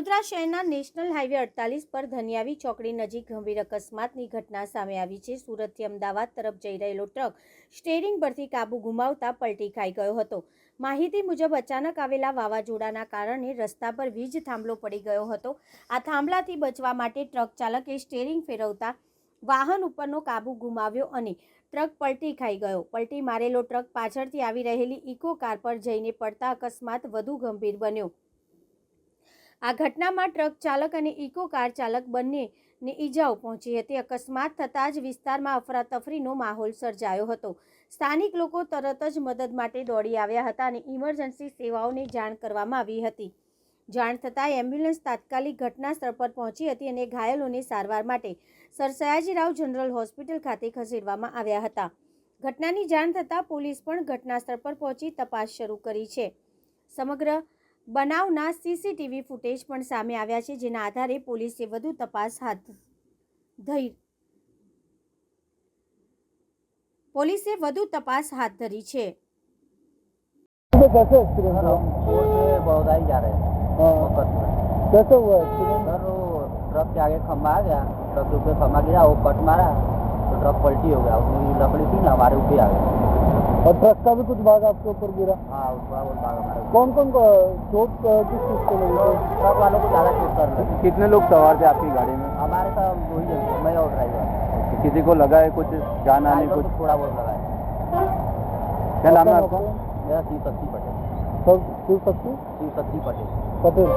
વડોદરા શહેરના national highway 48 પર ધનિયાવી ચોકડી નજીક ગંભીર અકસ્માતની ઘટના સામે આવી છે। સુરતથી અમદાવાદ તરફ જઈ રહેલો ટ્રક સ્ટીયરિંગ પરથી કાબુ ગુમાવતા પલટી ખાઈ ગયો હતો। માહિતી મુજબ અચાનક આવેલા વાવાઝોડાના કારણે રસ્તા પર વીજ થાંભલો પડી ગયો હતો। આ થાંભલાથી બચવા માટે ટ્રક ચાલકે સ્ટીયરિંગ ફેરવતા વાહન ઉપરનો કાબુ ગુમાવ્યો અને ટ્રક પલટી ખાઈ ગયો। પલટી મારેલો ટ્રક પાછળથી આવી રહેલી ઇકો કાર પર જઈને પડતા અકસ્માત વધુ ગંભીર બન્યો। આ ઘટનામાં ટ્રક ચાલક અને ઇકો કાર ચાલક બંનેને ઈજાઓ પહોંચી હતી। અકસ્માત થતાં જ વિસ્તારમાં અફરાતફરીનો માહોલ સર્જાયો હતો। સ્થાનિક લોકો તરત જ મદદ માટે દોડી આવ્યા હતા અને ઇમરજન્સી સેવાઓને જાણ કરવામાં આવી હતી। જાણ થતાં એમ્બ્યુલન્સ તાત્કાલિક ઘટના સ્થળ પર પહોંચી હતી અને ઘાયલોને સારવાર માટે સર સયાજીરાવ જનરલ હોસ્પિટલ ખાતે ખસેડવામાં આવ્યા હતા। ઘટનાની જાણ થતાં પોલીસ પણ ઘટના સ્થળ પર પહોંચી તપાસ શરૂ કરી છે। સમગ્ર બનાવના સીસીટીવી ફૂટેજ પણ સામે આવ્યા છે, જેના આધારે પોલીસે વધુ તપાસ હાથ ધરી છે। कैसे एक्सीडेंट हुआ? रोड से बड़ौदा ही जा रहे थे फोकस में। कैसे हुआ एक्सीडेंट? सर वो ट्रक के आगे खम्बा आ गया, ट्रक के ऊपर खम्बा गिरा, वो कट मारा तो ट्रक पलटी हो गया। उसमें लकड़ी थी ना हमारे ऊपर आ गई और ट्रक का भी कुछ भाग आपके ऊपर गिरा? हाँ थोड़ा बहुत भाग हमारे ऊपर। कौन कौन को चोट किस चीज को लगी थी? ट्रक वालों को ज़्यादा चोट कर लगी। कितने लोग सवार थे आपकी गाड़ी में? हमारे साथ वही है, मैं और ड्राइवर। किसी को लगा है कुछ जान आने ड्राइवर कुछ? को थोड़ा बहुत लगा है। क्या नाम है आपका? मेरा शिव शक्ति पटेल। शिव शक्ति शिव शक्ति पटेल। पटेल।